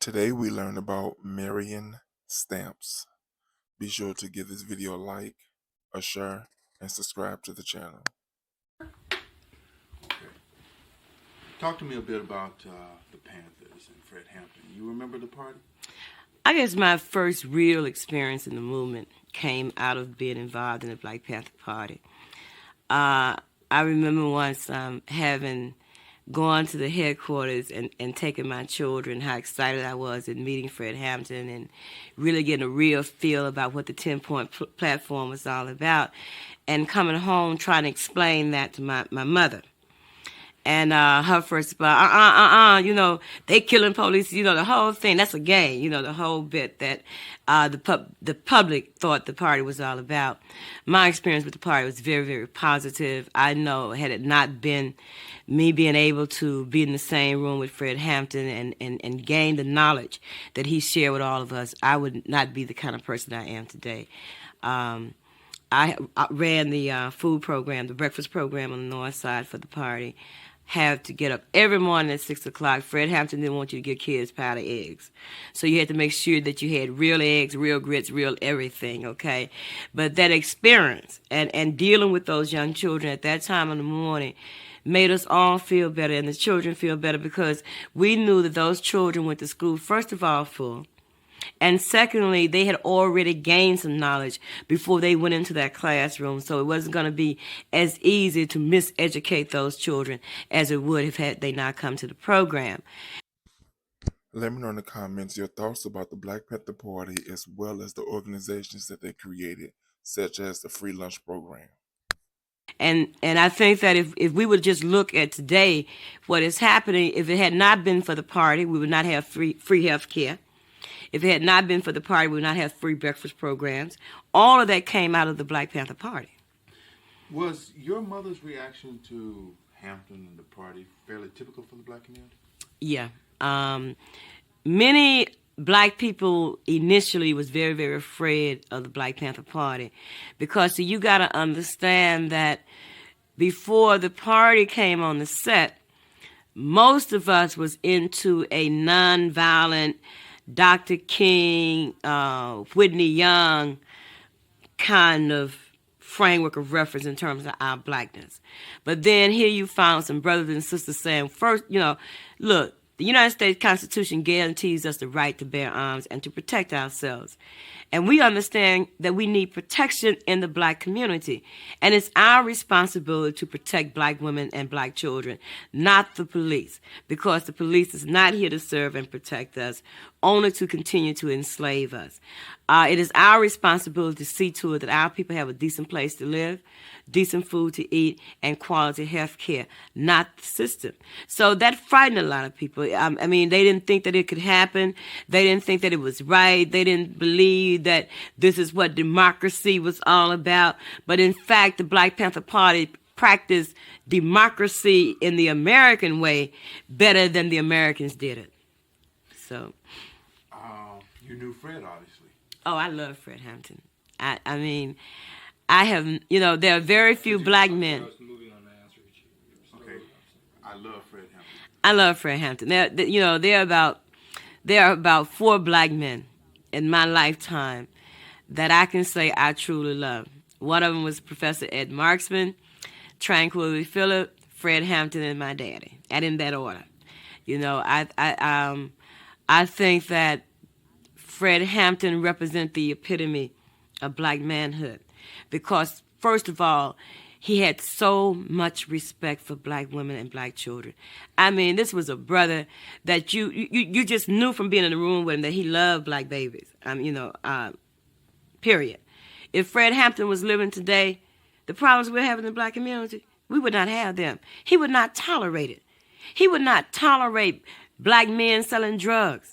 Today we learn about Marion Stamps. Be sure to give this video a like, a share, and subscribe to the channel. Okay. Talk to me a bit about the Panthers and Fred Hampton. You remember the party? I guess my first real experience in the movement came out of being involved in the Black Panther Party. I remember once having gone to the headquarters and taking my children, how excited I was at meeting Fred Hampton and really getting a real feel about what the 10-point platform was all about, and coming home trying to explain that to my mother. And her first about, they killing police, the whole thing. That's a game, the whole bit that the public thought the party was all about. My experience with the party was very, very positive. I know had it not been me being able to be in the same room with Fred Hampton and gain the knowledge that he shared with all of us, I would not be the kind of person I am today. I ran the food program, the breakfast program on the north side for the party. Have to get up every morning at 6 o'clock. Fred Hampton didn't want you to give kids powdered eggs. So you had to make sure that you had real eggs, real grits, real everything, okay? But that experience and dealing with those young children at that time in the morning made us all feel better, and the children feel better, because we knew that those children went to school, first of all, full. And secondly, they had already gained some knowledge before they went into that classroom, so it wasn't going to be as easy to miseducate those children as it would have had they not come to the program. Let me know in the comments your thoughts about the Black Panther Party as well as the organizations that they created, such as the free lunch program. And I think that if we would just look at today, what is happening, if it had not been for the party, we would not have free health care. If it had not been for the party, we would not have free breakfast programs. All of that came out of the Black Panther Party. Was your mother's reaction to Hampton and the party fairly typical for the black community? Yeah. Many black people initially was very, very afraid of the Black Panther Party, because you got to understand that before the party came on the set, most of us was into a nonviolent Dr. King, Whitney Young kind of framework of reference in terms of our blackness. But then here you found some brothers and sisters saying, first, look, the United States Constitution guarantees us the right to bear arms and to protect ourselves. And we understand that we need protection in the black community. And it's our responsibility to protect black women and black children, not the police, because the police is not here to serve and protect us, only to continue to enslave us. It is our responsibility to see to it that our people have a decent place to live, decent food to eat, and quality health care, not the system. So that frightened a lot of people. I mean, they didn't think that it could happen. They didn't think that it was right. They didn't believe that this is what democracy was all about. But in fact, the Black Panther Party practiced democracy in the American way better than the Americans did it. So, you knew Fred, obviously. Oh, I love Fred Hampton. I mean, I have, there are very few black men. Okay, I love Fred Hampton. I love Fred Hampton. There are about 4 black men in my lifetime that I can say I truly love. One of them was Professor Ed Marksman, Tranquility Phillip, Fred Hampton, and my daddy, and in that order. I think that Fred Hampton represents the epitome of black manhood, because, first of all, he had so much respect for black women and black children. I mean, this was a brother that you just knew from being in the room with him that he loved black babies. Period. If Fred Hampton was living today, the problems we're having in the black community, we would not have them. He would not tolerate it. He would not tolerate black men selling drugs.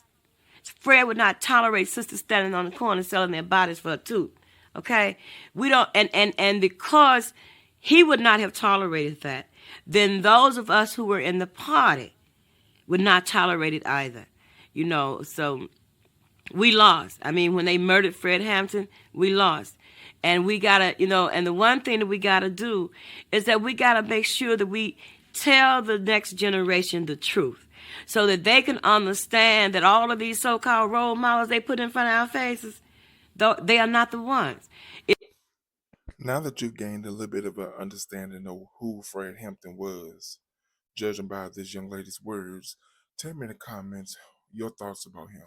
Fred would not tolerate sisters standing on the corner selling their bodies for a tooth. Okay? We don't, and because he would not have tolerated that, then those of us who were in the party would not tolerate it either. So we lost. I mean, when they murdered Fred Hampton, we lost. And we gotta, and the one thing that we gotta do is that we gotta make sure that we tell the next generation the truth. so that they can understand that all of these so-called role models they put in front of our faces, they are not the ones. Now that you've gained a little bit of an understanding of who Fred Hampton was, judging by this young lady's words, tell me in the comments your thoughts about him.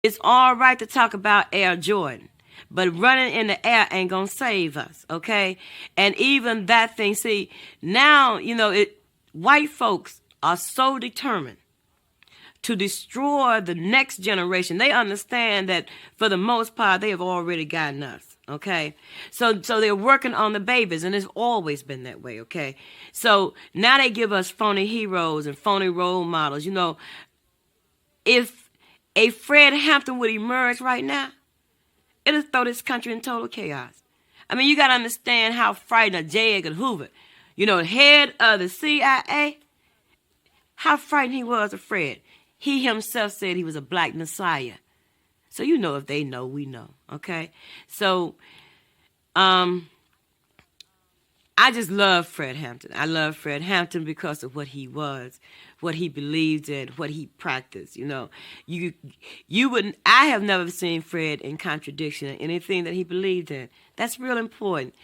It's all right to talk about Air Jordan, but running in the air ain't gonna save us, okay? And even that thing, see, now, white folks are so determined to destroy the next generation. They understand that for the most part, they have already gotten us, okay? So they're working on the babies, and it's always been that way, okay? So now they give us phony heroes and phony role models. If a Fred Hampton would emerge right now, it'll throw this country in total chaos. I mean, you got to understand how frightened J. Edgar Hoover, head of the CIA, how frightened he was of Fred. He himself said he was a black messiah. So if they know, we know, okay? So I just love Fred Hampton. I love Fred Hampton because of what he was, what he believed in, what he practiced. You wouldn't. I have never seen Fred in contradiction in anything that he believed in. That's real important.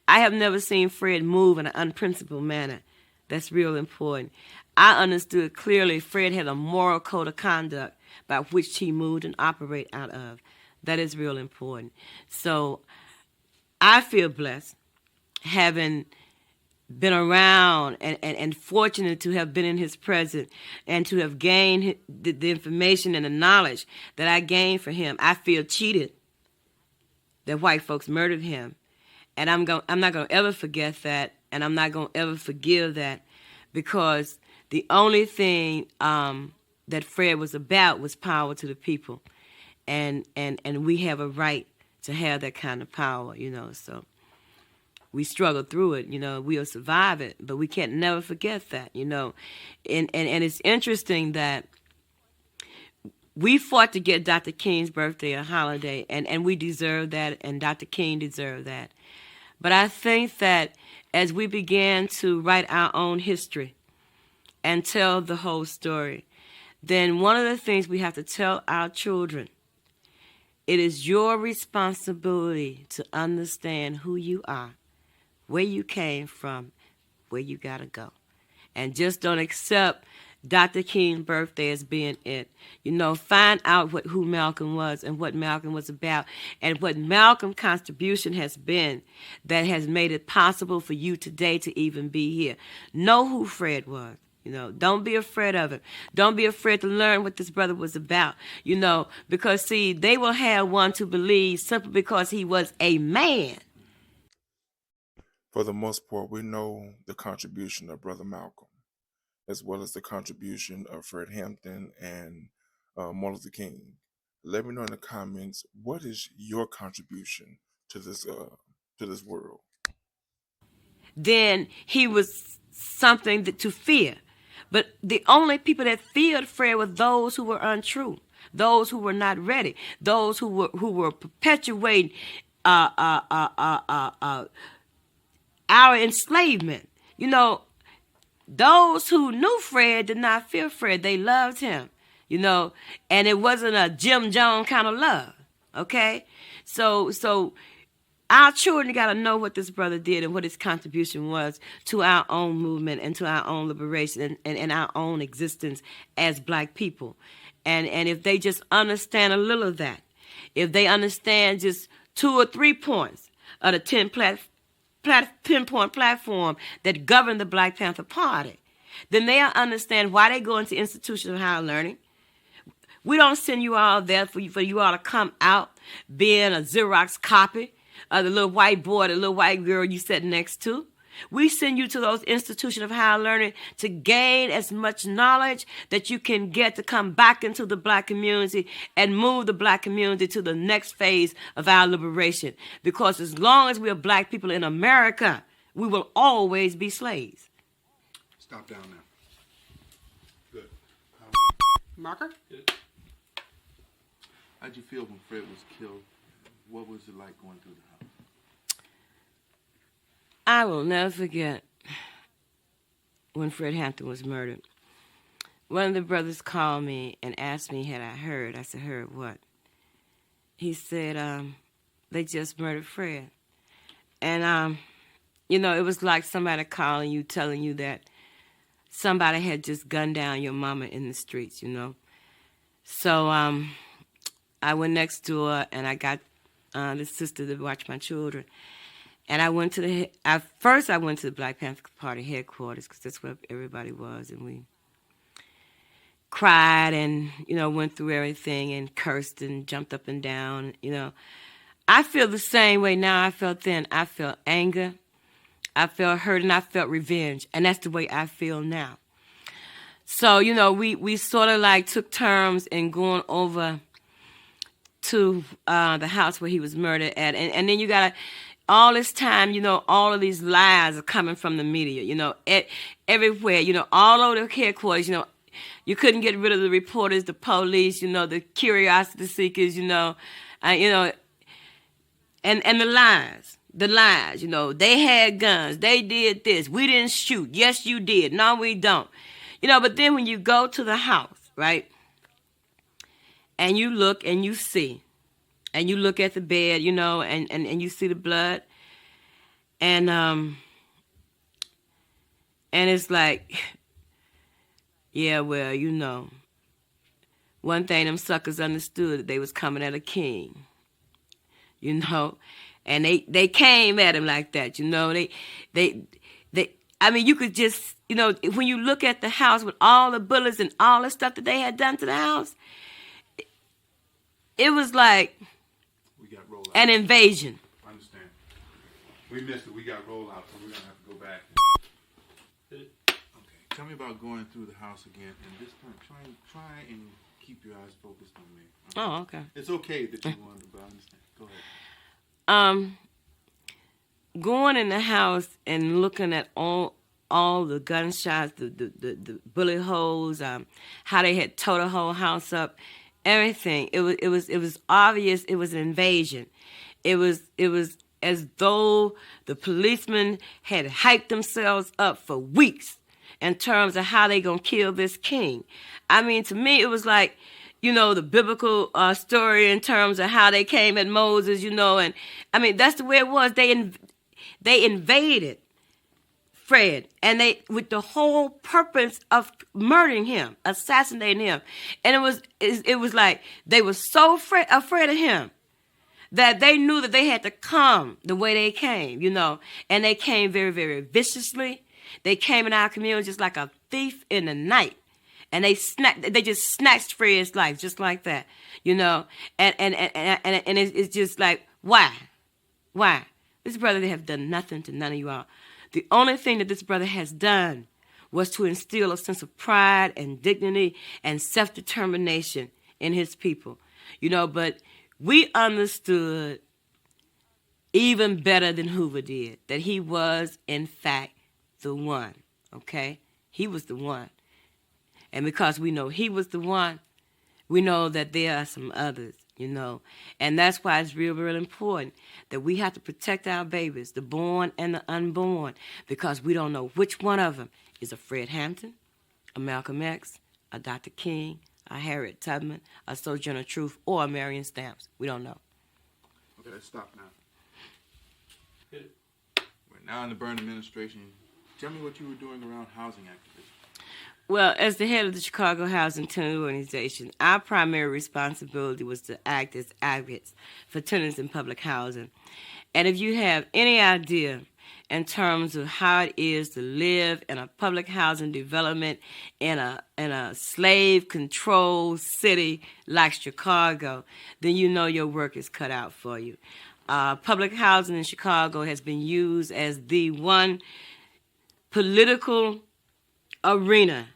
I have never seen Fred move in an unprincipled manner. That's real important. I understood clearly Fred had a moral code of conduct by which he moved and operated out of. That is real important. So I feel blessed having been around and fortunate to have been in his presence and to have gained the information and the knowledge that I gained from him. I feel cheated that white folks murdered him. And I'm not going to ever forget that, and I'm not going to ever forgive that, because the only thing that Fred was about was power to the people. And we have a right to have that kind of power, so we struggle through it, we'll survive it, but we can't never forget that, and it's interesting that we fought to get Dr. King's birthday a holiday, and we deserve that, and Dr. King deserved that. But I think that as we began to write our own history and tell the whole story, then one of the things we have to tell our children, it is your responsibility to understand who you are, where you came from, where you got to go. And just don't accept Dr. King's birthday as being it. Find out who Malcolm was and what Malcolm was about and what Malcolm's contribution has been that has made it possible for you today to even be here. Know who Fred was. Don't be afraid of it. Don't be afraid to learn what this brother was about, because, see, they will have one to believe simply because he was a man. For the most part, we know the contribution of Brother Malcolm, as well as the contribution of Fred Hampton and Martin Luther King. Let me know in the comments, what is your contribution to this world? Then he was something to fear. But the only people that feared Fred were those who were untrue, those who were not ready, those who were perpetuating our enslavement. Those who knew Fred did not fear Fred. They loved him, and it wasn't a Jim Jones kind of love, okay? So our children got to know what this brother did and what his contribution was to our own movement and to our own liberation and our own existence as black people. And if they just understand a little of that, if they understand just 2 or 3 points of the 10-point platform that govern the Black Panther Party, then they'll understand why they go into institutions of higher learning. We don't send you all there for you all to come out being a Xerox copy of the little white boy, the little white girl you sat next to. We send you to those institutions of higher learning to gain as much knowledge that you can get to come back into the black community and move the black community to the next phase of our liberation. Because as long as we are black people in America, we will always be slaves. Stop down now. Good. Marker? How'd you feel when Fred was killed? What was it like going through the house? I will never forget when Fred Hampton was murdered. one of the brothers called me and asked me had I heard. I said, heard what? He said, they just murdered Fred. And, it was like somebody calling you, telling you that somebody had just gunned down your mama in the streets, So I went next door and I got the sister to watch my children. And I went to the Black Panther Party headquarters because that's where everybody was. And we cried and, went through everything and cursed and jumped up and down, I feel the same way now I felt then. I felt anger, I felt hurt, and I felt revenge. And that's the way I feel now. So, we sort of like took turns in going over to the house where he was murdered at. And then you got to, all this time, all of these lies are coming from the media, everywhere, all over the headquarters, you couldn't get rid of the reporters, the police, the curiosity seekers, and the lies, they had guns, they did this, we didn't shoot, yes you did, no we don't, but then when you go to the house, right, and you look and you see, and you look at the bed, and you see the blood, and it's like, yeah, well, one thing them suckers understood, that they was coming at a king, and they came at him like that, I mean, you could just, when you look at the house with all the bullets and all the stuff that they had done to the house, it was like We got rollout. an invasion. I understand. We missed it. We got rollout, so we're going to have to go back. Okay. Tell me about going through the house again, and this time try and keep your eyes focused on me. Okay? Oh, okay. It's okay that you wanted, but I understand. Go ahead. Going in the house and looking at all the gunshots, the bullet holes, how they had tore the whole house up, everything. It was obvious. It was an invasion. It was as though the policemen had hyped themselves up for weeks in terms of how they gonna kill this king. I mean, to me, it was like, the biblical story in terms of how they came at Moses, and I mean, that's the way it was. They invaded Fred, and they, with the whole purpose of murdering him, assassinating him, and it was like they were so afraid of him that they knew that they had to come the way they came, and they came very, very viciously. They came in our community just like a thief in the night. And they just snatched Fred's life just like that, and it's just like, why? This brother, they have done nothing to none of you all. The only thing that this brother has done was to instill a sense of pride and dignity and self-determination in his people, but we understood even better than Hoover did that he was, in fact, the one, okay? He was the one. And because we know he was the one, we know that there are some others, And that's why it's real, real important that we have to protect our babies, the born and the unborn, because we don't know which one of them is a Fred Hampton, a Malcolm X, a Dr. King, a Harriet Tubman, a Sojourner Truth, or a Marion Stamps. We don't know. Okay, let's stop now. We're now in the Byrne administration. Tell me what you were doing around housing activism. Well, as the head of the Chicago Housing Tenant Organization, our primary responsibility was to act as advocates for tenants in public housing. And if you have any idea in terms of how it is to live in a public housing development in a slave-controlled city like Chicago, then you know your work is cut out for you. Public housing in Chicago has been used as the one political arena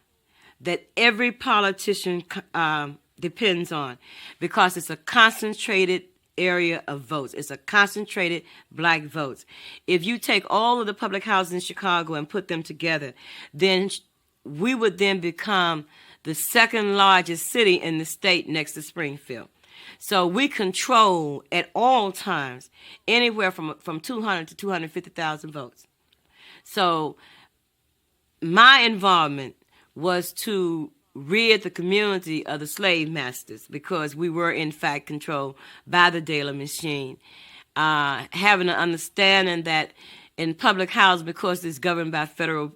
that every politician depends on, because it's a concentrated area of votes. It's a concentrated black votes. If you take all of the public houses in Chicago and put them together, then we would then become the second largest city in the state next to Springfield. So we control at all times anywhere from 200 to 250,000 votes. So my involvement was to rid the community of the slave masters, because we were in fact controlled by the Daily Machine. Having an understanding that in public housing, because it's governed by federal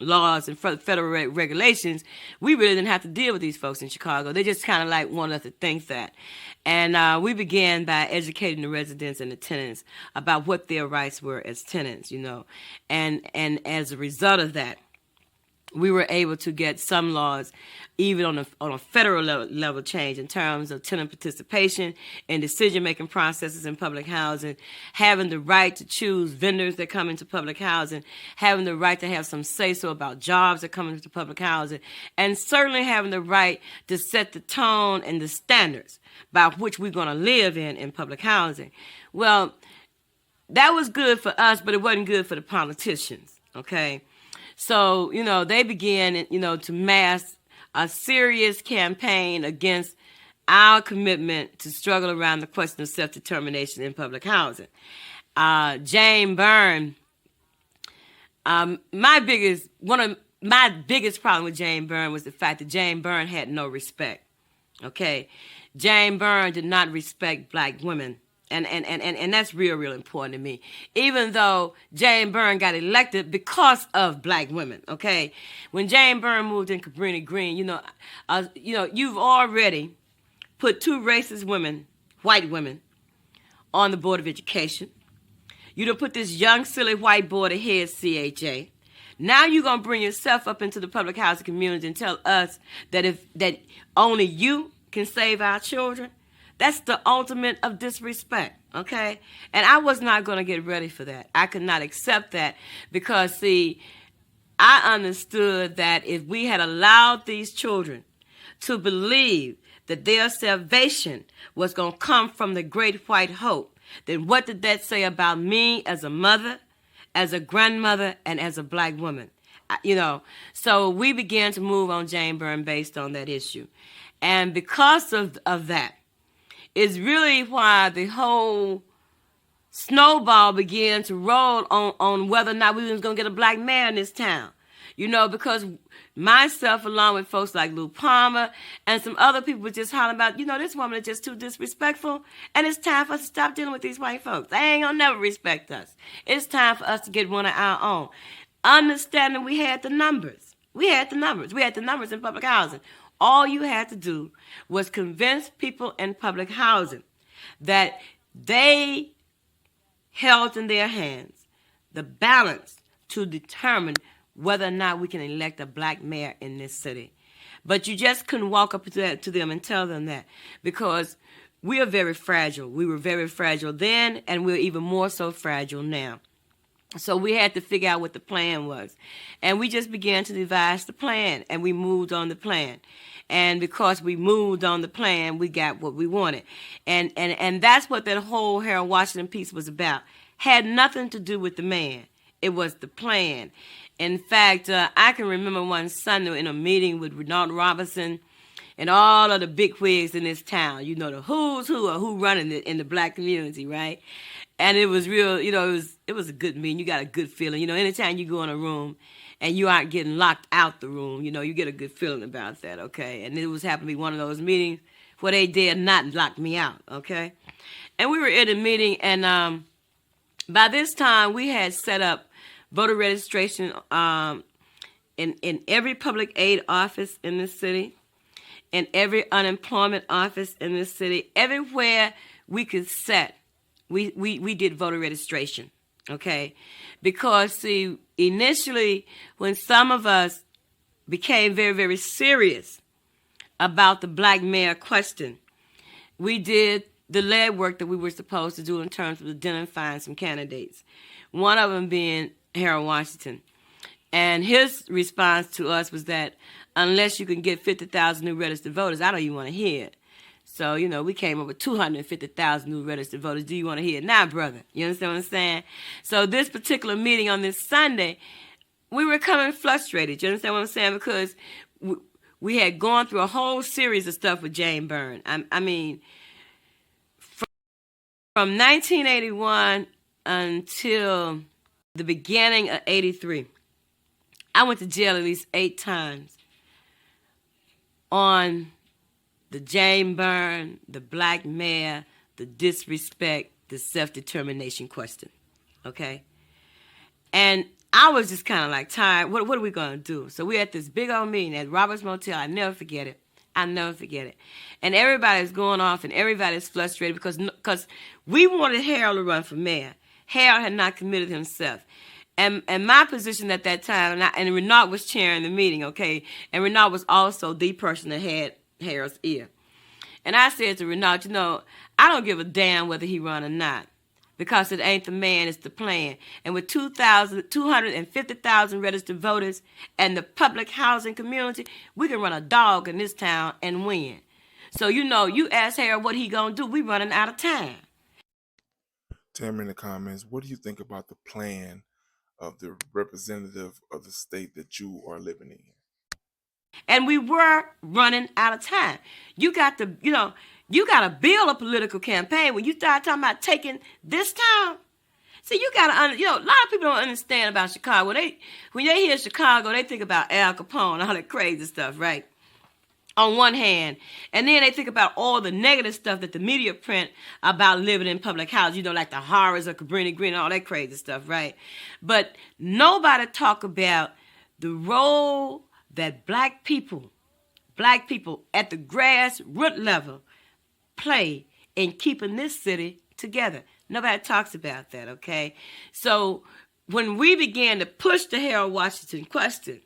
laws and federal regulations, we really didn't have to deal with these folks in Chicago. They just kind of like wanted us to think that. And we began by educating the residents and the tenants about what their rights were as tenants, you know. And as a result of that, we were able to get some laws, even on a federal level change in terms of tenant participation in decision-making processes in public housing, having the right to choose vendors that come into public housing, having the right to have some say-so about jobs that come into public housing, and certainly having the right to set the tone and the standards by which we're going to live in public housing. Well, that was good for us, but it wasn't good for the politicians, okay? So, you know, they began, you know, to mass a serious campaign against our commitment to struggle around the question of self-determination in public housing. Jane Byrne, one of my biggest problem with Jane Byrne was the fact that Jane Byrne had no respect. Okay, Jane Byrne did not respect black women. And that's real important to me. Even though Jane Byrne got elected because of black women, okay? When Jane Byrne moved in Cabrini Green, you know, you've already put two racist women, white women, on the Board of Education. You done put this young, silly white boy to head CHA. Now you're going to bring yourself up into the public housing community and tell us that only you can save our children? That's the ultimate of disrespect, okay? And I was not going to get ready for that. I could not accept that because, see, I understood that if we had allowed these children to believe that their salvation was going to come from the great white hope, then what did that say about me as a mother, as a grandmother, and as a black woman? You know, so we began to move on Jane Byrne based on that issue. And because of that, is really why the whole snowball began to roll on whether or not we was going to get a black mayor in this town. You know, because myself, along with folks like Lou Palmer and some other people, were just hollering about, you know, this woman is just too disrespectful, and it's time for us to stop dealing with these white folks. They ain't going to never respect us. It's time for us to get one of our own. Understanding we had the numbers. We had the numbers in public housing. All you had to do was convince people in public housing that they held in their hands the balance to determine whether or not we can elect a black mayor in this city. But you just couldn't walk up to them and tell them that, because we are very fragile. We were very fragile then, and we're even more so fragile now. So we had to figure out what the plan was. And we just began to devise the plan, and we moved on the plan. And because we moved on the plan, we got what we wanted. And that's what that whole Harold Washington piece was about. Had nothing to do with the man. It was the plan. In fact, I can remember one Sunday in a meeting with Renard Robinson and all of the bigwigs in this town. You know, the who's who or who running it in the black community, right? And it was real, you know, it was a good meeting. You got a good feeling. You know, anytime you go in a room and you aren't getting locked out the room, you know, you get a good feeling about that, okay? And it was happened to be one of those meetings where they dared not lock me out, okay? And we were in a meeting, and by this time we had set up voter registration in every public aid office in this city, in every unemployment office in this city, everywhere we could set. We did voter registration, okay? Because, see, initially, when some of us became very, very serious about the black mayor question, we did the lead work that we were supposed to do in terms of identifying some candidates, one of them being Harold Washington. And his response to us was that unless you can get 50,000 new registered voters, I don't even want to hear it. So, you know, we came up with 250,000 new registered voters. Do you want to hear it now, brother? You understand what I'm saying? So this particular meeting on this Sunday, we were coming frustrated. You understand what I'm saying? Because we had gone through a whole series of stuff with Jane Byrne. I mean, from 1981 until the beginning of 83, I went to jail at least 8 times on the Jane Byrne, the black mayor, the disrespect, the self-determination question, okay? And I was just kind of like tired. What are we going to do? So we're at this big old meeting at Robert's Motel. I never forget it. I never forget it. And everybody's going off and everybody's frustrated because we wanted Harold to run for mayor. Harold had not committed himself. And my position at that time, and Renaud was chairing the meeting, okay? And Renaud was also the person that had Harold's ear. And I said to Renaud, you know, I don't give a damn whether he run or not, because it ain't the man, it's the plan. And with 250,000 registered voters and the public housing community, we can run a dog in this town and win. So, you know, you ask Harold what he gonna do, we running out of time. Tell me in the comments, what do you think about the plan of the representative of the state that you are living in? And we were running out of time. You got to, you know, you got to build a political campaign when you start talking about taking this town. See, you got to, you know, a lot of people don't understand about Chicago. When they hear Chicago, they think about Al Capone, all that crazy stuff, right? On one hand, and then they think about all the negative stuff that the media print about living in public housing, you know, like the horrors of Cabrini Green and all that crazy stuff, right? But nobody talk about the role that black people at the grassroots level play in keeping this city together. Nobody talks about that, okay? So when we began to push the Harold Washington question,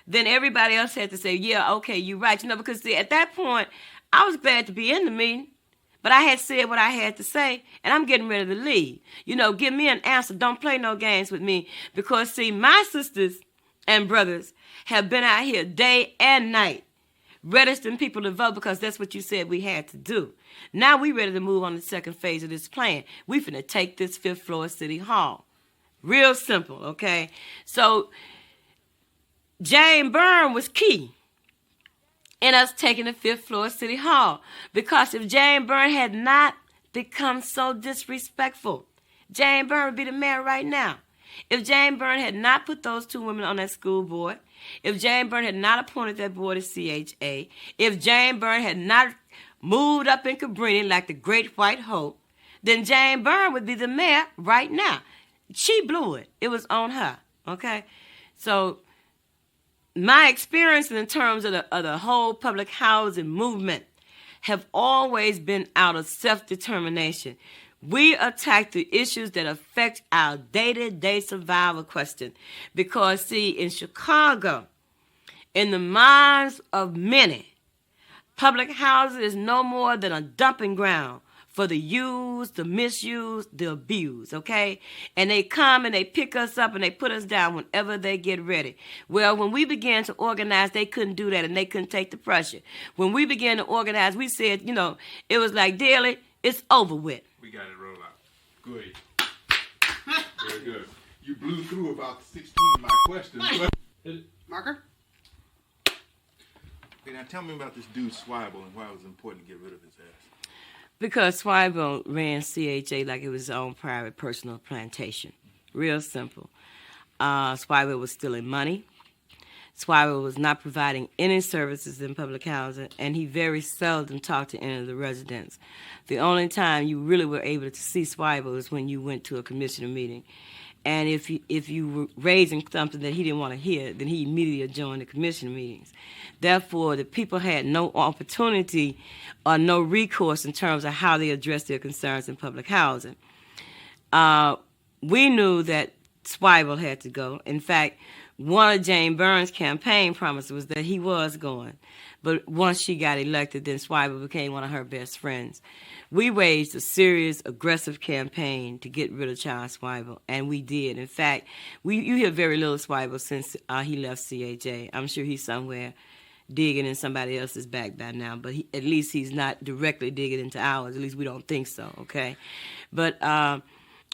then everybody else had to say, yeah, okay, you're right. You know, because see, at that point, I was glad to be in the meeting, but I had said what I had to say, and I'm getting ready to leave. You know, give me an answer. Don't play no games with me, because, see, my sisters and brothers have been out here day and night registering people to vote, because that's what you said we had to do. Now we ready to move on to the second phase of this plan. We finna take this 5th floor of City Hall. Real simple, okay? So Jane Byrne was key in us taking the 5th floor of City Hall, because if Jane Byrne had not become so disrespectful, Jane Byrne would be the mayor right now. If Jane Byrne had not put those 2 women on that school board, if Jane Byrne had not appointed that board as CHA, if Jane Byrne had not moved up in Cabrini like the Great White Hope, then Jane Byrne would be the mayor right now. She blew it. It was on her, okay? So my experience in terms of the whole public housing movement have always been out of self-determination. We attack the issues that affect our day-to-day survival question. Because, see, in Chicago, in the minds of many, public housing is no more than a dumping ground for the used, the misused, the abused, okay? And they come and they pick us up and they put us down whenever they get ready. Well, when we began to organize, they couldn't do that and they couldn't take the pressure. When we began to organize, we said, you know, it was like, daily, it's over with. We got it roll out. Good. Very good. You blew through about 16 of my questions. Marker? Okay, now tell me about this dude Swibel and why it was important to get rid of his ass. Because Swibel ran CHA like it was his own private personal plantation. Real simple. Swibel was stealing money. Swibel was not providing any services in public housing, and he very seldom talked to any of the residents. The only time you really were able to see Swibel is when you went to a commissioner meeting. And if you were raising something that he didn't want to hear, then he immediately joined the commissioner meetings. Therefore, the people had no opportunity or no recourse in terms of how they addressed their concerns in public housing. We knew that Swibel had to go. In fact, one of Jane Byrne's campaign promises was that he was going. But once she got elected, then Swibel became one of her best friends. We waged a serious, aggressive campaign to get rid of Charles Swibel, and we did. In fact, you hear very little Swibel since he left CHA. I'm sure he's somewhere digging in somebody else's back by now, but at least he's not directly digging into ours. At least we don't think so, okay? But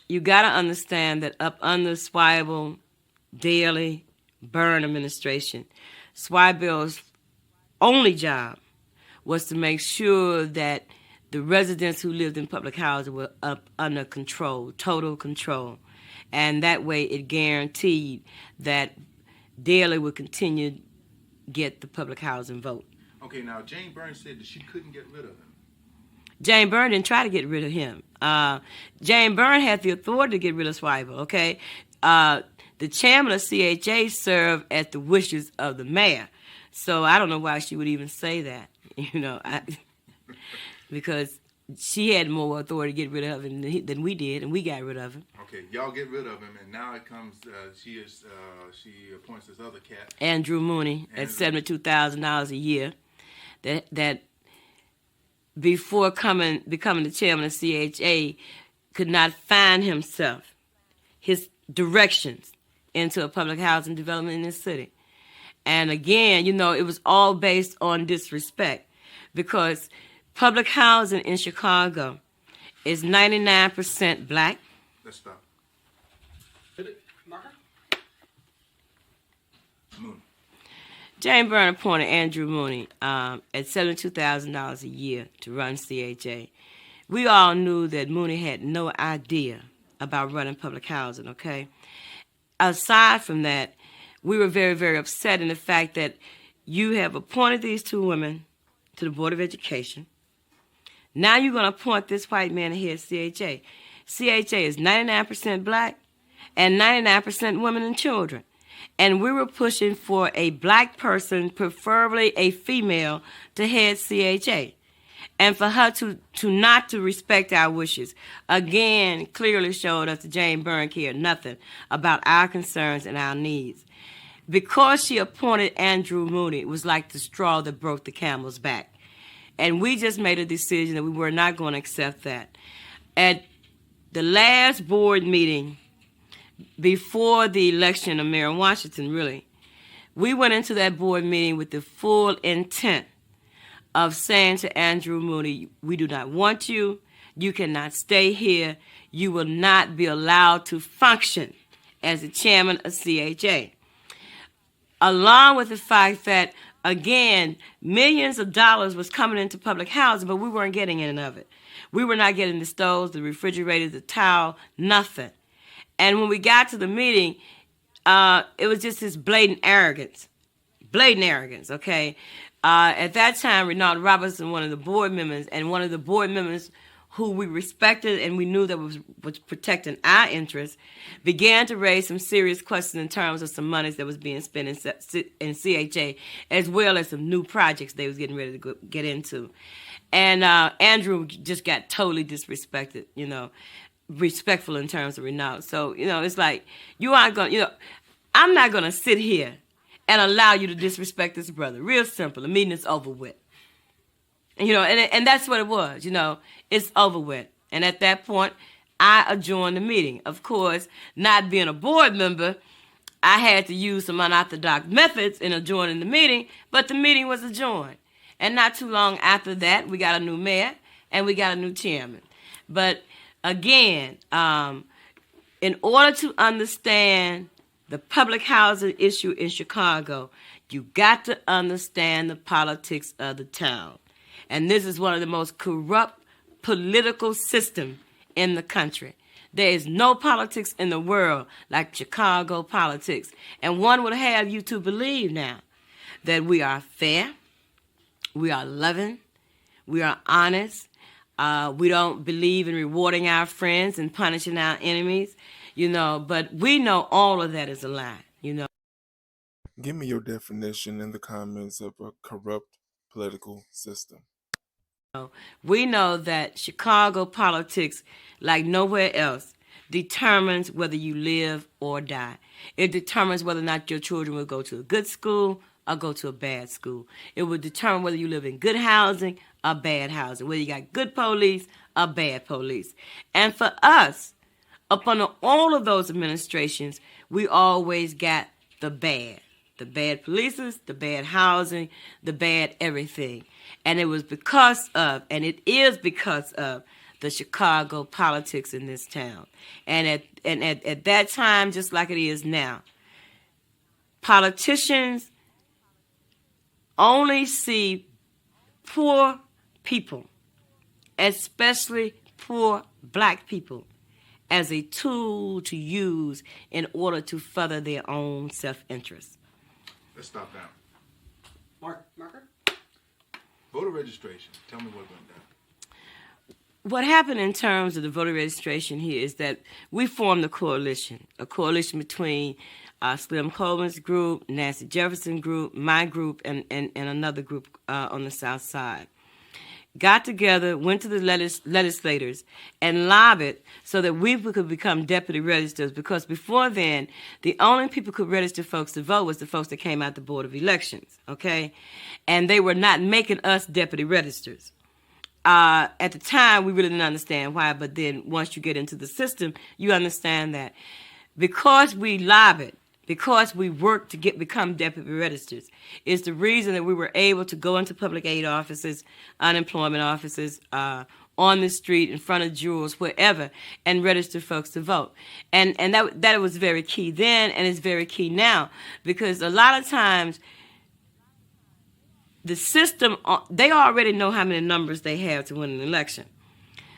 you got to understand that up under Swibel, Daley, Byrne administration, Swibel's only job was to make sure that the residents who lived in public housing were up under control, total control. And that way it guaranteed that Daley would continue to get the public housing vote. Okay, now Jane Byrne said that she couldn't get rid of him. Jane Byrne didn't try to get rid of him. Jane Byrne had the authority to get rid of Schreiber, okay? The chairman of CHA served at the wishes of the mayor. So I don't know why she would even say that, because she had more authority to get rid of him than we did, and we got rid of him. Okay, y'all get rid of him, and now it comes. She appoints this other cat, Andrew Mooney, at $72,000 a year. That before becoming the chairman of CHA, could not find himself his directions into a public housing development in this city. And again, it was all based on disrespect, because public housing in Chicago is 99% black. Let's stop. Marker? Mooney. Jane Byrne appointed Andrew Mooney at $72,000 a year to run CHA. We all knew that Mooney had no idea about running public housing, okay? Aside from that, we were very, very upset in the fact that you have appointed these two women to the Board of Education. Now you're going to appoint this white man to head CHA. CHA is 99% black and 99% women and children. And we were pushing for a black person, preferably a female, to head CHA. And for her to not to respect our wishes, again, clearly showed us that Jane Byrne cared nothing about our concerns and our needs. Because she appointed Andrew Mooney, it was like the straw that broke the camel's back. And we just made a decision that we were not going to accept that. At the last board meeting before the election of Mayor Washington, really, we went into that board meeting with the full intent of saying to Andrew Mooney, we do not want you. You cannot stay here. You will not be allowed to function as the chairman of CHA. Along with the fact that, again, millions of dollars was coming into public housing, but we weren't getting any of it. We were not getting the stoves, the refrigerators, the towel, nothing. And when we got to the meeting, it was just this blatant arrogance, okay? At that time, Renard Robertson, one of the board members, and one of the board members who we respected and we knew that was protecting our interests, began to raise some serious questions in terms of some monies that was being spent in CHA, as well as some new projects they was getting ready to get into. And Andrew just got totally disrespected, respectful in terms of Renard. So, it's like, you aren't going to, I'm not going to sit here and allow you to disrespect this brother. Real simple. The meeting is over with. And that's what it was, it's over with. And at that point, I adjourned the meeting. Of course, not being a board member, I had to use some unorthodox methods in adjourning the meeting, but the meeting was adjourned. And not too long after that, we got a new mayor and we got a new chairman. But again, in order to understand the public housing issue in Chicago, you got to understand the politics of the town. And this is one of the most corrupt political systems in the country. There is no politics in the world like Chicago politics. And one would have you to believe now that we are fair, we are loving, we are honest, we don't believe in rewarding our friends and punishing our enemies, but we know all of that is a lie, Give me your definition in the comments of a corrupt political system. We know that Chicago politics, like nowhere else, determines whether you live or die. It determines whether or not your children will go to a good school or go to a bad school. It will determine whether you live in good housing or bad housing, whether you got good police or bad police. And for us, upon all of those administrations, we always got the bad. The bad police, the bad housing, the bad everything. And it was because of, and it is because of, the Chicago politics in this town. And at that time, just like it is now, politicians only see poor people, especially poor black people, as a tool to use in order to further their own self-interest. Let's stop now. Marker? Voter registration. Tell me what went down. What happened in terms of the voter registration here is that we formed a coalition between Slim Coleman's group, Nancy Jefferson group, my group, and another group on the South Side. Got together, went to the legislators, and lobbied so that we could become deputy registers, because before then, the only people who could register folks to vote was the folks that came out the Board of Elections, okay? And they were not making us deputy registers. At the time, we really didn't understand why, but then once you get into the system, you understand that because we lobbied, because we worked to become deputy registers, is the reason that we were able to go into public aid offices, unemployment offices, on the street, in front of jurors, wherever, and register folks to vote. And that was very key then, and it's very key now, because a lot of times the system, they already know how many numbers they have to win an election.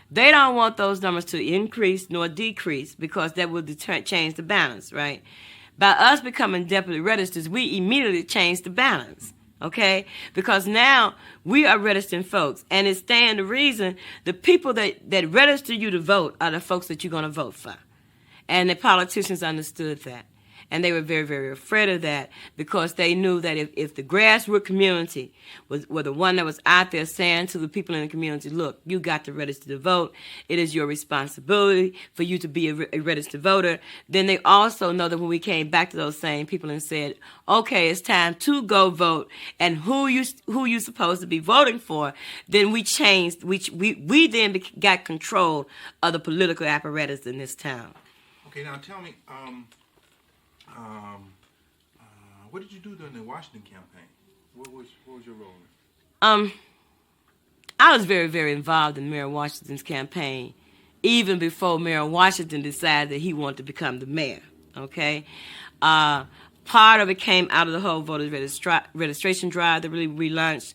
They don't want those numbers to increase nor decrease, because that will change the balance, right? By us becoming deputy registers, we immediately change the balance, okay? Because now we are registering folks, and it's staying the reason the people that register you to vote are the folks that you're going to vote for. And the politicians understood that. And they were very, very afraid of that, because they knew that if the grassroots community were the one that was out there saying to the people in the community, look, you got to register to vote. It is your responsibility for you to be a registered voter. Then they also know that when we came back to those same people and said, okay, it's time to go vote, and who you supposed to be voting for, then we changed. We then got control of the political apparatus in this town. Okay, now tell me, what did you do during the Washington campaign? What was your role in it? I was very, very involved in Mayor Washington's campaign, even before Mayor Washington decided that he wanted to become the mayor, okay? Part of it came out of the whole voter registration drive that really we launched.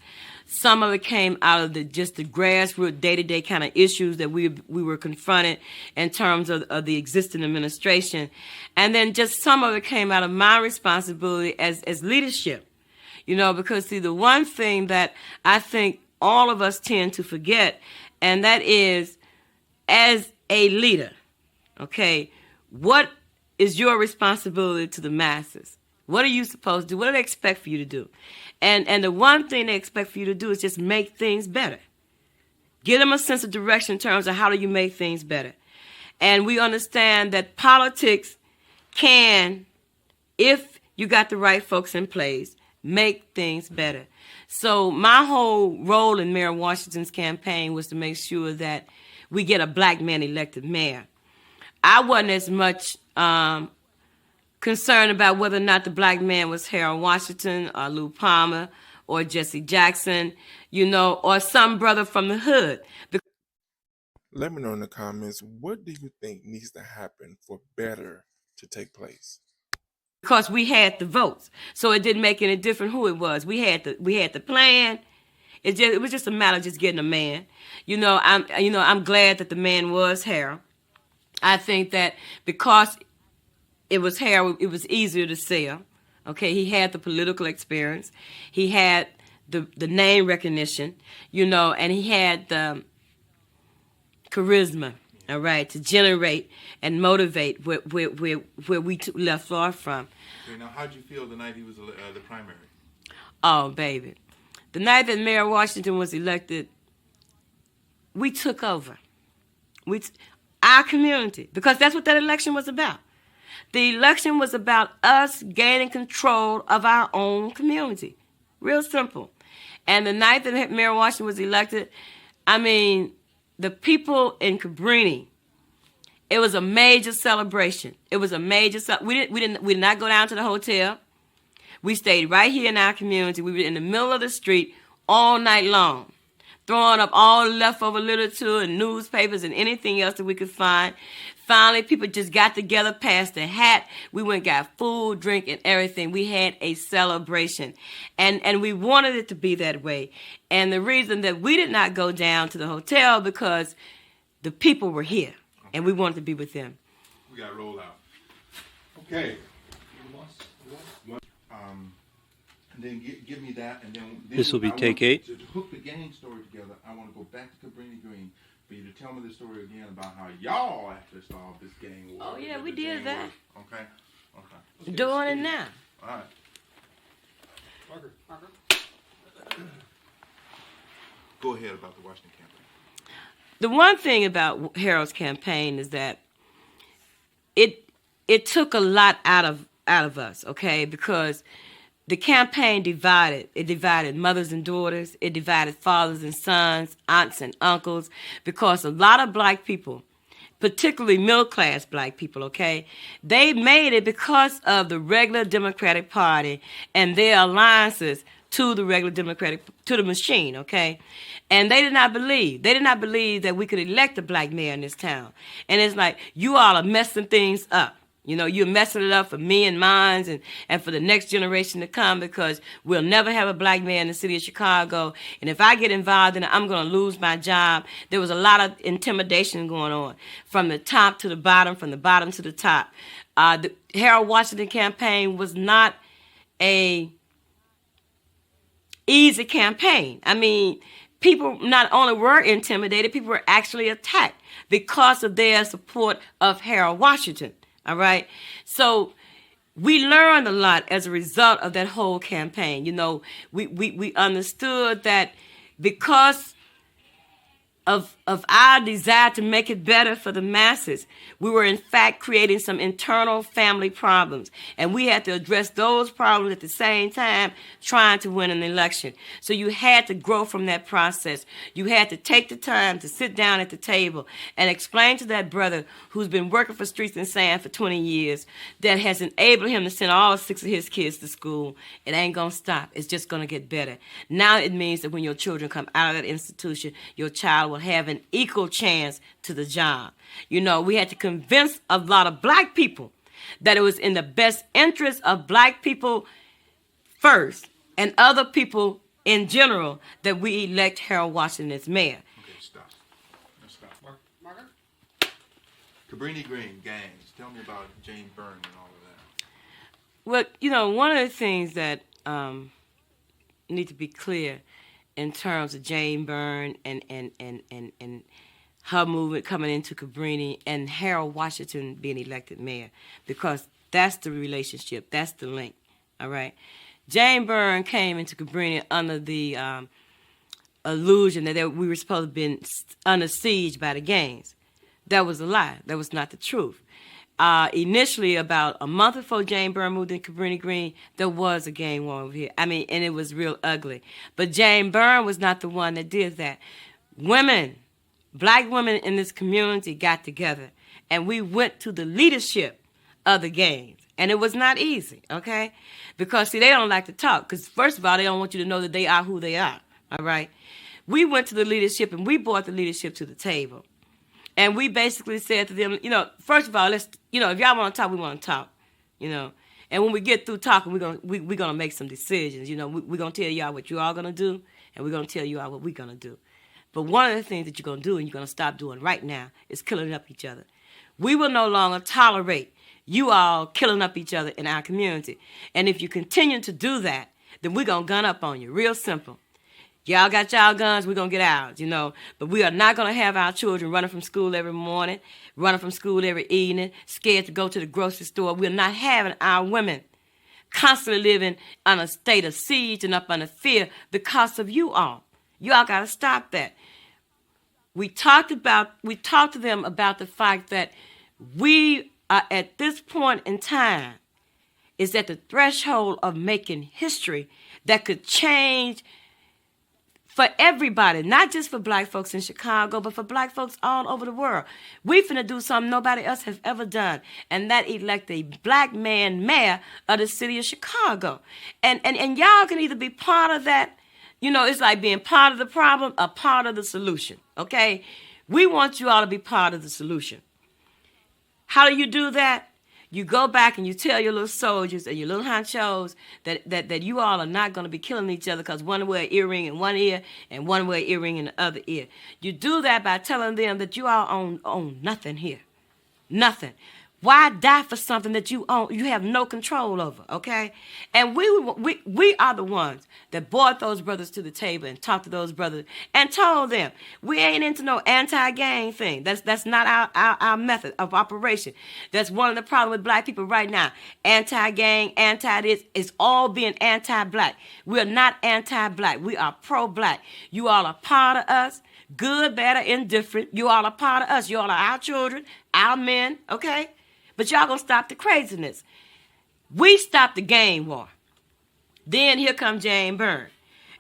Some of it came out of just the grassroots day-to-day kind of issues that we were confronted in terms of the existing administration. And then just some of it came out of my responsibility as leadership. You know, because see, the one thing that I think all of us tend to forget, and that is, as a leader, okay, what is your responsibility to the masses? What are you supposed to do? What do they expect for you to do? And the one thing they expect for you to do is just make things better. Give them a sense of direction in terms of how do you make things better. And we understand that politics can, if you got the right folks in place, make things better. So my whole role in Mayor Washington's campaign was to make sure that we get a black man elected mayor. I wasn't as much concerned about whether or not the black man was Harold Washington or Lou Palmer or Jesse Jackson, you know, or some brother from the hood. Let me know in the comments, what do you think needs to happen for better to take place? Because we had the votes, so it didn't make any difference who it was. We had the plan. It was just a matter of just getting a man. I'm glad that the man was Harold. I think that because it was Harold, it was easier to sell. Okay, he had the political experience, he had the name recognition, and he had the charisma. All right, to generate and motivate where we left off from. Okay, now how'd you feel the night he was the primary? Oh, baby. The night that Mayor Washington was elected, we took over. Our community, because that's what that election was about. The election was about us gaining control of our own community. Real simple. And the night that Mayor Washington was elected, I mean, the people in Cabrini, it was a major celebration. It was a major we did not go down to the hotel. We stayed right here in our community. We were in the middle of the street all night long, throwing up all leftover literature and newspapers and anything else that we could find. Finally, people just got together, passed the hat. We went and got food, drink, and everything. We had a celebration. And we wanted it to be that way. And the reason that we did not go down to the hotel because the people were here. Okay. And we wanted to be with them. We got to roll out. Okay. And then give me that, and then This will be I want take 8. To hook the gang story together, I want to go back to Cabrini Green for you to tell me the story again about how y'all actually solved this gang war. Oh, yeah, we did that. Okay. Okay. Doing it now. All right. Marker. Go ahead about the Washington campaign. The one thing about Harold's campaign is that it took a lot out of us, okay? Because the campaign divided. It divided mothers and daughters. It divided fathers and sons, aunts and uncles, because a lot of black people, particularly middle-class black people, okay, they made it because of the regular Democratic Party and their alliances to the regular to the machine, okay? And they did not believe that we could elect a black mayor in this town. And it's like, you all are messing things up. You know, you're messing it up for me and mine and for the next generation to come, because we'll never have a black mayor in the city of Chicago. And if I get involved in it, I'm going to lose my job. There was a lot of intimidation going on from the top to the bottom, from the bottom to the top. The Harold Washington campaign was not a easy campaign. I mean, people not only were intimidated, people were actually attacked because of their support of Harold Washington. All right. So we learned a lot as a result of that whole campaign. You know, we understood that because of our desire to make it better for the masses, we were in fact creating some internal family problems. And we had to address those problems at the same time trying to win an election. So you had to grow from that process. You had to take the time to sit down at the table and explain to that brother who's been working for Streets and Sand for 20 years that has enabled him to send all 6 of his kids to school. It ain't going to stop. It's just going to get better. Now it means that when your children come out of that institution, your child will have an equal chance to the job. You know, we had to convince a lot of black people that it was in the best interest of black people first and other people in general that we elect Harold Washington as mayor. Okay, stop. Let's stop. Marker. Cabrini Green, gangs. Tell me about Jane Byrne and all of that. Well, you know, one of the things that need to be clear in terms of Jane Byrne and her movement coming into Cabrini and Harold Washington being elected mayor, because that's the relationship, that's the link, all right? Jane Byrne came into Cabrini under the illusion that we were supposed to be under siege by the gangs. That was a lie. That was not the truth. Initially, about a month before Jane Byrne moved in Cabrini Green, there was a gang war over here. I mean, and it was real ugly. But Jane Byrne was not the one that did that. Women, black women in this community got together, and we went to the leadership of the gangs. And it was not easy, okay? Because, see, they don't like to talk. Because, first of all, they don't want you to know that they are who they are, all right? We went to the leadership, and we brought the leadership to the table. And we basically said to them, you know, first of all, let's, you know, if y'all want to talk, we want to talk, you know. And when we get through talking, we're gonna make some decisions. You know, we're going to tell y'all what you all going to do, and we're going to tell you all what we're going to do. But one of the things that you're going to do and you're going to stop doing right now is killing up each other. We will no longer tolerate you all killing up each other in our community. And if you continue to do that, then we're going to gun up on you. Real simple. Y'all got y'all guns, we're going to get ours, you know. But we are not going to have our children running from school every morning, running from school every evening, scared to go to the grocery store. We're not having our women constantly living on a state of siege and up under fear because of you all. You all got to stop that. We talked to them about the fact that we are at this point in time is at the threshold of making history that could change for everybody, not just for black folks in Chicago, but for black folks all over the world. We finna do something nobody else has ever done, and that elect a black man mayor of the city of Chicago. And y'all can either be part of that, you know, it's like being part of the problem or part of the solution, okay? We want you all to be part of the solution. How do you do that? You go back and you tell your little soldiers and your little honchos that you all are not going to be killing each other because one wear an earring in one ear and one wear an earring in the other ear. You do that by telling them that you all own nothing here. Nothing. Why die for something that you own, you have no control over, okay? And we are the ones that brought those brothers to the table and talked to those brothers and told them, we ain't into no anti-gang thing. That's not our method of operation. That's one of the problems with black people right now. Anti-gang, anti-this, it's all being anti-black. We're not anti-black. We are pro-black. You all are part of us, good, bad, or indifferent. You all are part of us. You all are our children, our men, okay? But y'all gonna stop the craziness. We stopped the gang war. Then here comes Jane Byrne.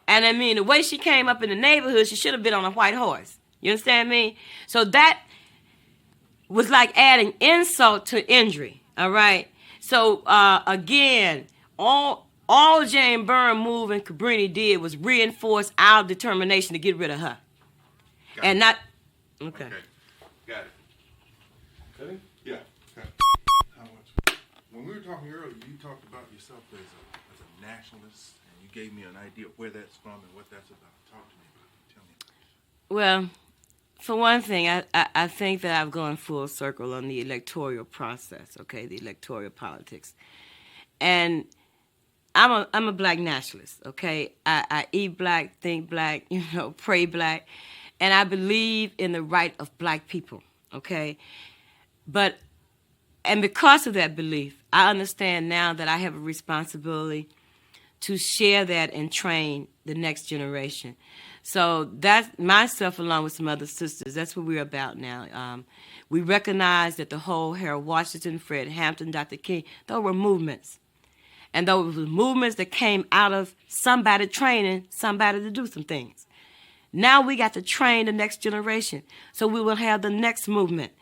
And I mean, the way she came up in the neighborhood, she should have been on a white horse. You understand me? So that was like adding insult to injury, all right? So, again, all Jane Byrne move and Cabrini did was reinforce our determination to get rid of her. Got and it. not, okay. Got it. Ready? Yeah. When we were talking earlier, you talked about yourself as a nationalist, and you gave me an idea of where that's from and what that's about. Talk to me about it. Tell me about it. Well, for one thing, I think that I've gone full circle on the electoral process, okay, the electoral politics. And I'm a black nationalist, okay? I eat black, think black, pray black, and I believe in the right of black people, okay? And because of that belief, I understand now that I have a responsibility to share that and train the next generation. So that's myself along with some other sisters. That's what we're about now. We recognize that the whole Harold Washington, Fred Hampton, Dr. King, those were movements. And those were movements that came out of somebody training somebody to do some things. Now we got to train the next generation. So we will have the next movement.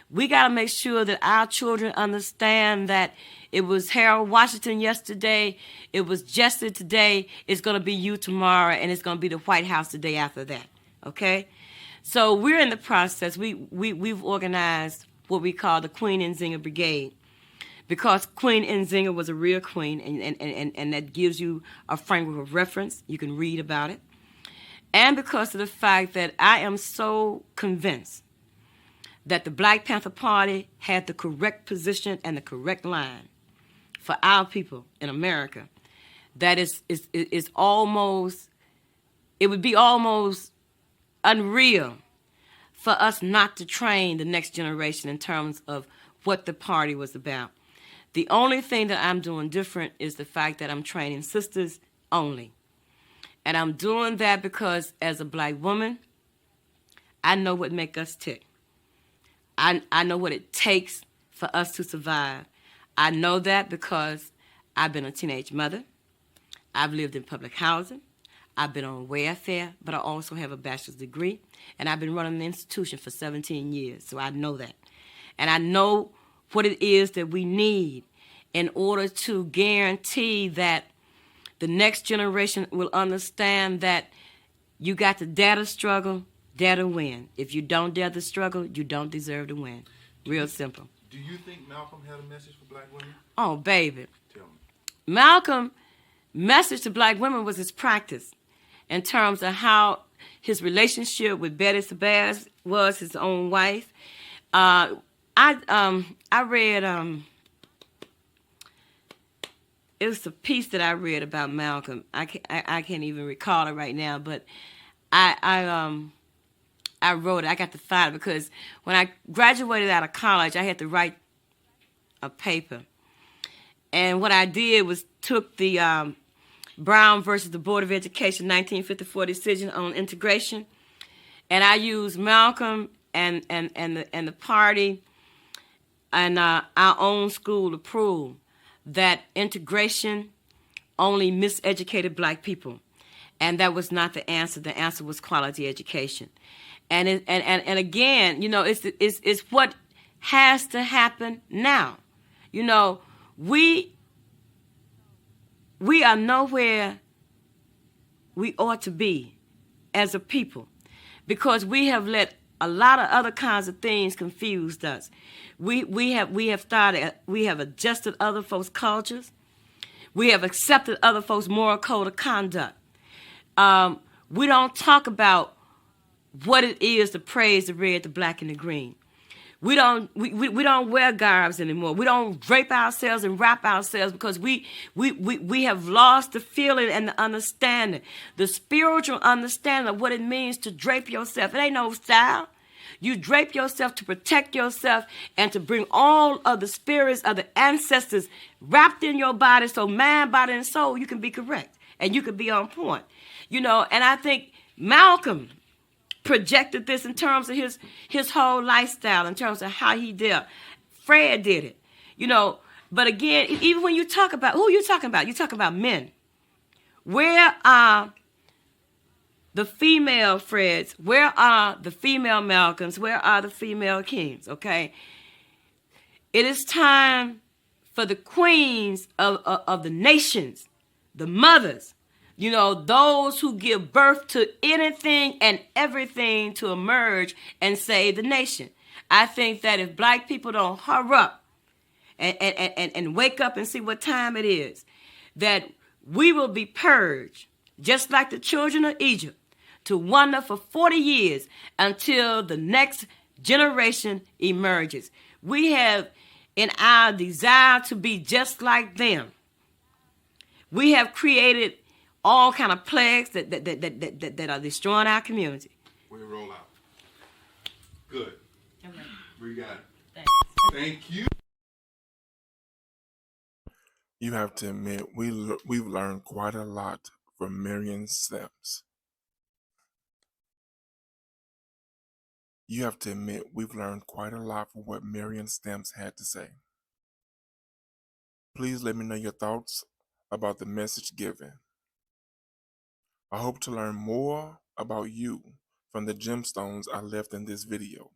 We got to make sure that our children understand that it was Harold Washington yesterday, it was Jesse today, it's going to be you tomorrow, and it's going to be the White House the day after that, okay? So we're in the process. We've organized what we call the Queen Nzinga Brigade, because Queen Nzinga was a real queen, and that gives you a framework of reference. You can read about it. And because of the fact that I am so convinced that the Black Panther Party had the correct position and the correct line for our people in America, that is almost, it would be almost unreal for us not to train the next generation in terms of what the party was about. The only thing that I'm doing different is the fact that I'm training sisters only. And I'm doing that because as a black woman, I know what makes us tick. I know what it takes for us to survive. I know that because I've been a teenage mother. I've lived in public housing. I've been on welfare, but I also have a bachelor's degree. And I've been running an institution for 17 years, so I know that. And I know what it is that we need in order to guarantee that the next generation will understand that you got to dare to struggle, dare to win. If you don't dare to struggle, you don't deserve to win. Real simple. Do you think Malcolm had a message for black women? Oh, baby. Tell me. Malcolm's message to black women was his practice in terms of how his relationship with Betty Sabaz was, his own wife. I read, it was a piece that I read about Malcolm. I can't even recall it right now, but I wrote it. I got to find it because when I graduated out of college, I had to write a paper. And what I did was took the Brown versus the Board of Education 1954 decision on integration, and I used Malcolm and the party and our own school to prove that integration only miseducated black people, and that was not the answer. The answer was quality education, and again, you know, it's what has to happen now. You know, we are nowhere we ought to be as a people because we have let a lot of other kinds of things confuse us. We have adjusted other folks' cultures. We have accepted other folks' moral code of conduct. We don't talk about what it is to praise the red, the black, and the green. We don't wear garbs anymore. We don't drape ourselves and wrap ourselves because we have lost the feeling and the understanding, the spiritual understanding of what it means to drape yourself. It ain't no style. You drape yourself to protect yourself and to bring all of the spirits of the ancestors wrapped in your body, so mind, body, and soul, you can be correct and you can be on point. You know, and I think Malcolm projected this in terms of his whole lifestyle, in terms of how he dealt. Fred did it, you know. But again, even when you talk about, who you talking about? You talking about men. Where are the female Freds? Where are the female Malcolms? Where are the female Kings? Okay. It is time for the queens of the nations, the mothers, you know, those who give birth to anything and everything to emerge and save the nation. I think that if black people don't hurry up and wake up and see what time it is, that we will be purged, just like the children of Egypt, to wander for 40 years until the next generation emerges. We have, in our desire to be just like them, we have created all kind of plagues that are destroying our community. We roll out. Good. Okay. We got it. Thanks. Thank you. You have to admit, we've learned quite a lot from Marion Stamps. You have to admit, we've learned quite a lot from what Marion Stamps had to say. Please let me know your thoughts about the message given. I hope to learn more about you from the gemstones I left in this video.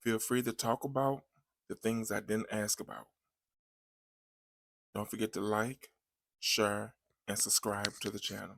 Feel free to talk about the things I didn't ask about. Don't forget to like, share, and subscribe to the channel.